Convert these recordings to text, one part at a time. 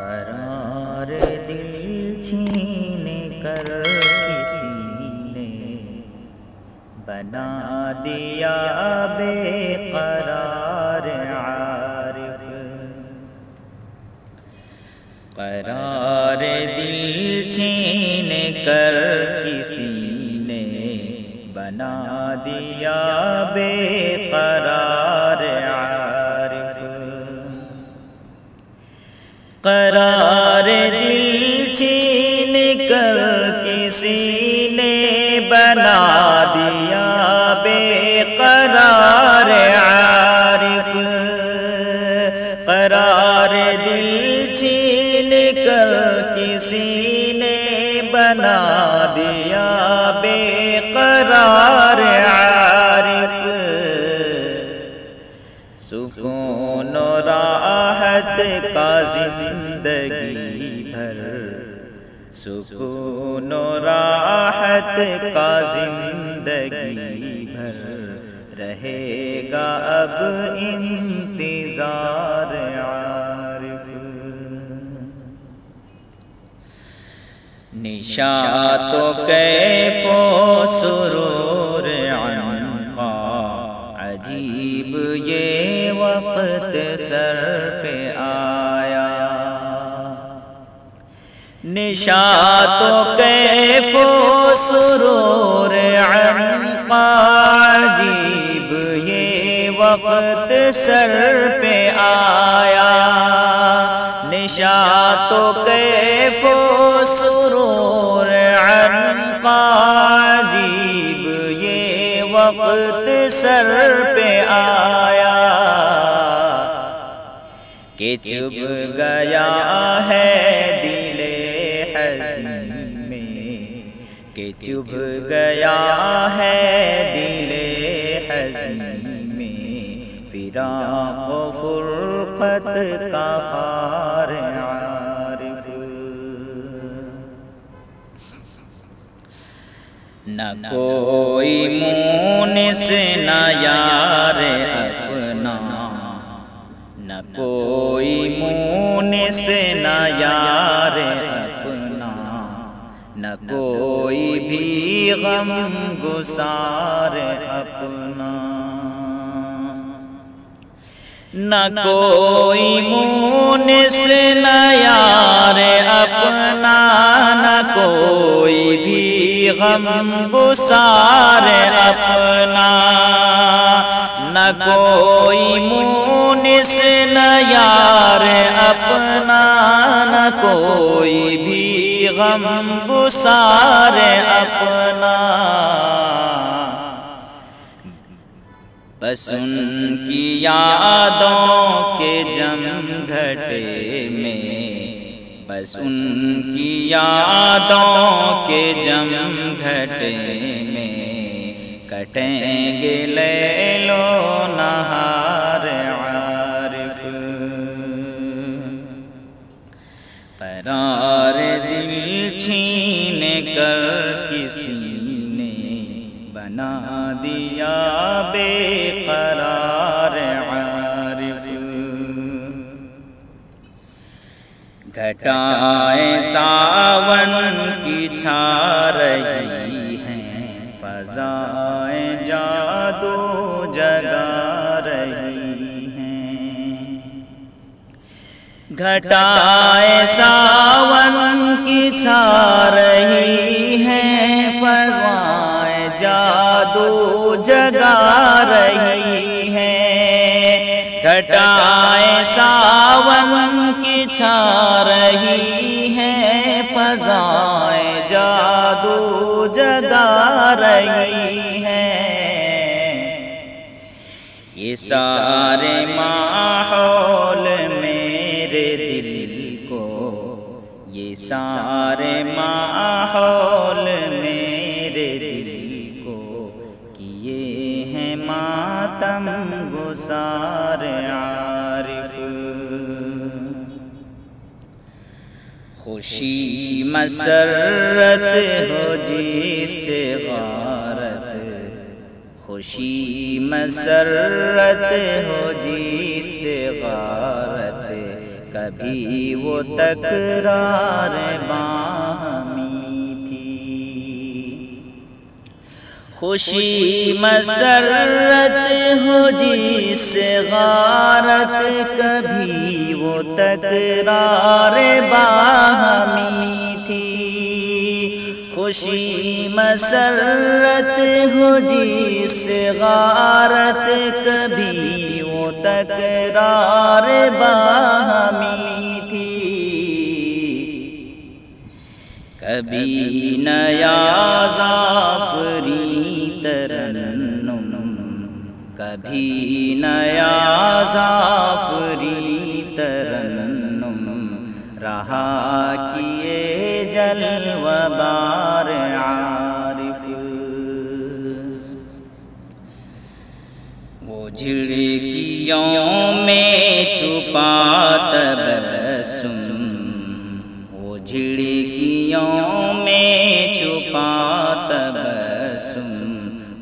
قرار دل چھین کر کسی نے بنا دیا بے قرار عارف۔ قرار دل چھین کر کسی نے بنا دیا بے قرار عارف۔ قرار دل چھین کر کسی نے بنا دیا بے قرار عارف۔ قرار دل چھین کر کسی نے بنا دیا بے قرار عارف۔ سکون و راحت کا زندگی بھر، سکون و راحت کا زندگی بھر رہے گا اب انتظار عارف۔ نشاط و کیف و سرور عنقا، عجیب یہ وقت سر پہ آیا۔ نشاط و کیف و سرور عنقا، عجیب یہ وقت سر پہ آیا۔ نشاط و کیف و سرور عنقا، عجیب یہ وقت سر پہ آیا کہ چبھ گیا ہے دل حزین میں، کہ چبھ گیا ہے دل حزین میں فراق و فرقت کا خار عارف۔ نہ کوئی مونس نہ یار اپنا، نہ کوئی مونس نہ یار اپنا، نہ کوئی بھی غم گسار اپنا۔ نہ کوئی مونس نہ یار اپنا، نہ کوئی بھی غم گسار اپنا۔ نہ کوئی مونس نہ یار اپنا، نہ کوئی بھی غم گسار اپنا۔ بس ان کی یادوں کے جم گھٹے میں، بس ان کی یادوں کے جم گھٹے میں کٹیں گے لیل و نہار عارف۔ قرار دل چھین کر کسی نے بنا دیا بے قرار عارف۔ گھٹائیں ساون کی چھا رہی ہیں، فضائیں جادو جگا رہی ہیں۔ گھٹائیں ساون کی چھا رہی ہیں، فضائیں جادو جگا رہی ہیں۔ گھٹائیں ساون کی چھا رہی ہیں، فضائیں جادو جگا رہی ہیں۔ یہ سارے ماحول میرے دل کو، یہ سارے ماحول میرے دل کو کیے ہیں ماتم گسار عارف۔ خوشی مسرت ہو جس سے غارت، خوشی مسرت ہو جس سے غارت کبھی وہ تکرار باہمی تھی، خوشی مسرت ہو جس سے غارت کبھی وہ تکرار باہمی تھی، خوشی مسرت ہو جس سے غارت کبھی وہ تکرار باہمی تھی، کبھی نیا زعفری ترنم، کبھی نیا زعفری ترنم، رہا کیے جلوہ بار عارف، وہ جھڑکیوں میں چھپا تبسم، وہ جھڑکیوں میں چھپا تبسم،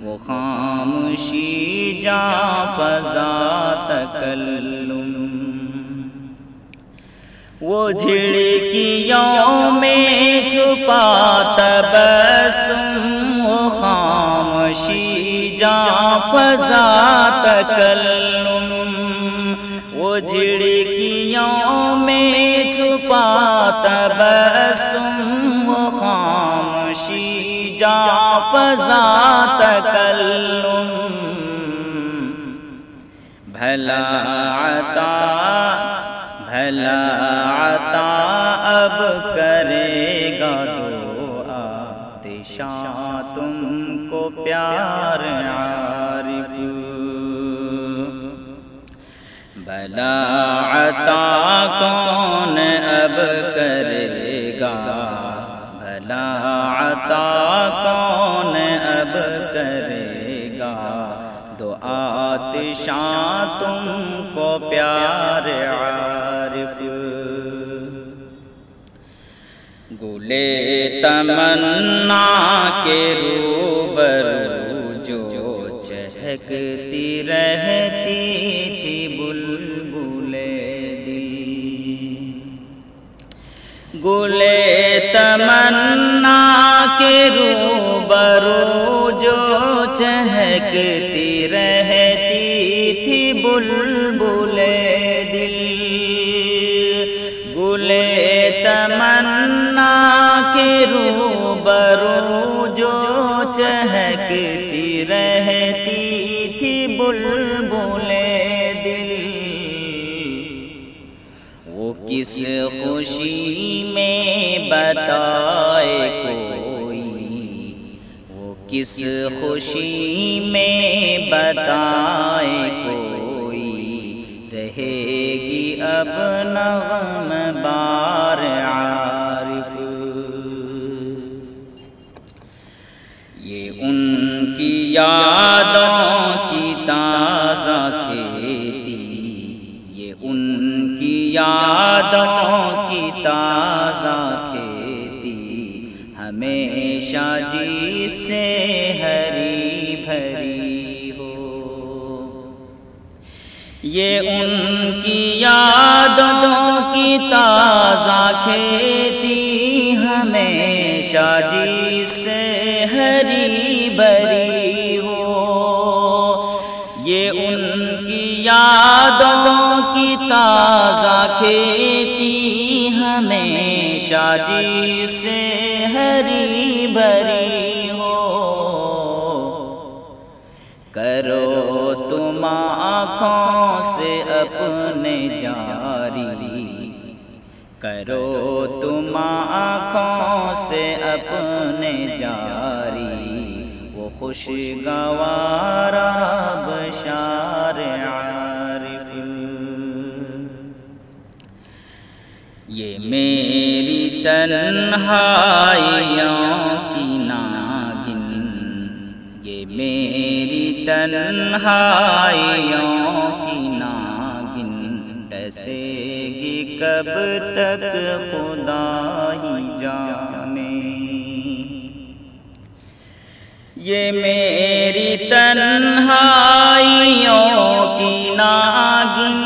وہ خاموشی جاں فضا تکلم، وہ جھڑکیوں میں چھپا تبسم، وہ خاموشی جاں فضا تکلم، وہ جھڑکیوں میں چھپا تبسم، وہ خاموشی جاں فضا تکلم، بھلا عطا اب کرے گا دو آتشاں تم کو پیار عارف، بھلا عطا کون اب کرے گا، بھلا عطا کون اب کرے گا، دو آتشاں تم کو پیار عارف، گلے تمنا کے روبرو جو چہکتی رہتی تھی بلبل دل، گلے تمنا کے روبرو جو چہکتی رہتی تھی بلبل دل، گلے تمنا کے روبرو جو چہکتی رہتی تھی بلبل دل، وہ کس خوشی میں بتائے کوئی، وہ کس خوشی میں بتائے کوئی، رہے گی اب نغم بار عارف، یہ ان کی یادوں کی تازہ کھیتی، یہ ان کی یادوں کی تازہ کھیتی، ہمیشہ جی سے ہری بھری ہو، یہ ان کی یادوں کی تازہ کھیتی، ہمیشہ جی سے ہری بھری ہو، یہ ان کی یادوں کی تازہ کھیتی، ہمیشہ جی سے ہری بھری ہو، کرو تم آنکھوں سے اپنے جاری، کرو تم آنکھوں سے اپنے جاری، وہ خوشگوار بشار عارف، یہ میری تنہائیوں کی ناگن، یہ میری تنہائیوں کی ناگن، ڈسے گی کب تک خدا ہی جانے، یہ میری تنہائیوں کی ناگن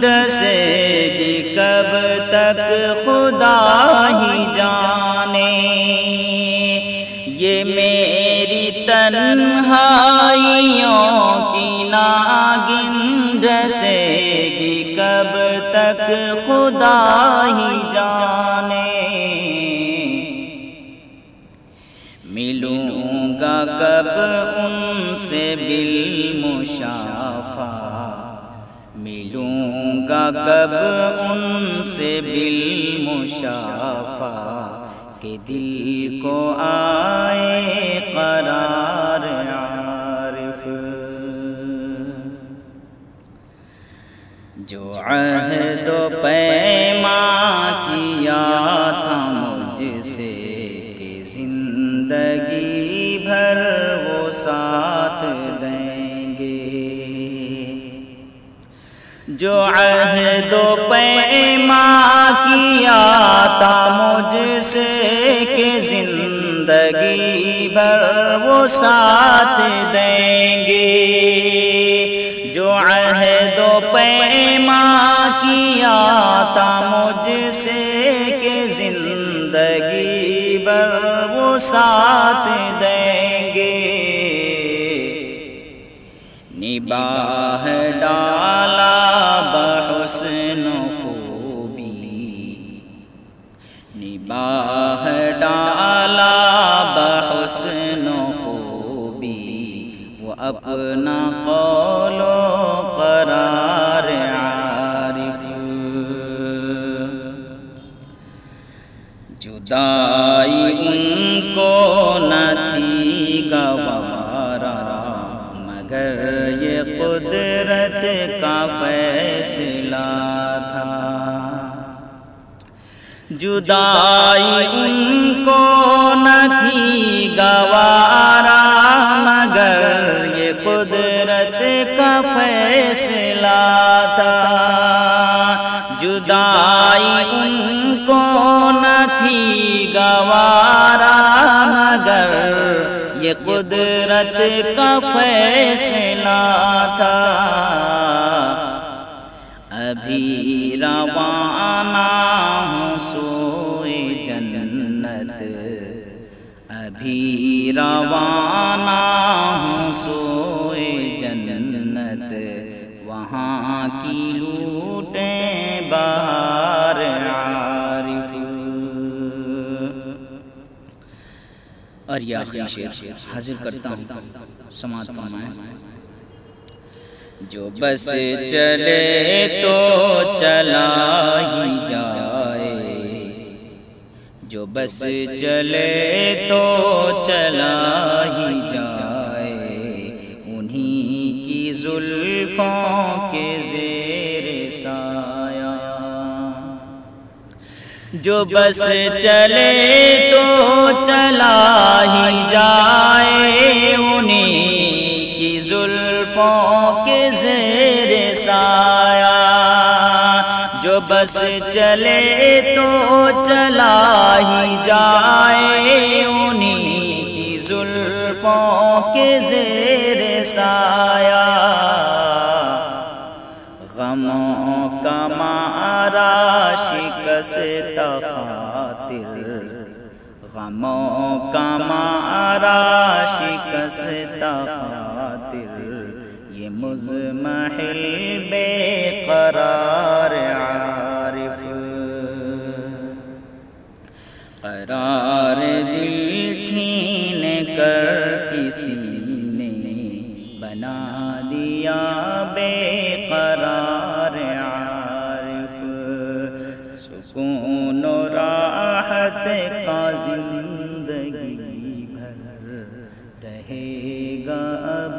ڈسے گی کب تک خدا ہی جانے، یہ میری تنہائیوں کی ناگن ڈسے گی کب تک خدا ہی جانے، ملوں گا کب ان سے بالمشافہ، ملوں گا کب ان سے بالمشافہ، کہ دل کو آئے قرار عارف، جو عہد و پیمان کیا تھا مجھ سے کہ زندگی بھر وہ ساتھ دیں گے، جو عہد و پیمان کیا تھا مجھ سے کہ زندگی بھر وہ ساتھ دیں گے، جو عہد و پیمان کیا تھا مجھ سے کہ زندگی بھر وہ ساتھ دیں گے، نباہ ڈالا بحسن خوبی، نباہ ڈالا بحسن خوبی، وہ اپنا قول و قرار عارف، جدائی ان کو نہ تھی گوارا، مگر یہ قدرت کا فیصلہ تھا، جدائی ان کو نہ تھی گوارا، مگر یہ قدرت کا فیصلہ تھا، جدائی ان کو نہ تھی گوارا، مگر یہ قدرت کا فیصلہ تھا، ابھی روانہ ہوں سوئے جنت، ابھی روانہ ہوں سوئے جنت، وہاں کی لوٹیں بہار عارف، اور یہ آخری شعر حاضر کرتا ہوں، سماعت فرمائیں، جو بس چلے تو چلا ہی جائے، جو بس چلے تو چلا ہی جائے، انہی کی زلفوں کے زیر سایہ، جو بس چلے تو چلا ہی جائے، انہی کی زلفوں کے زیر سایہ، جو بس چلے تو چلا ہی جائے، انہی کی زلفوں کے زیر سایہ، غموں کا مارا شکستہ خاطر، غموں کا مارا شکستہ خاطر، یہ مضمحل بے قرار عارف، قرار دل چھین کر کسی نے بنا دیا بے قرار عارف، سکون و راحت کا زندگی بھر رہے گا اب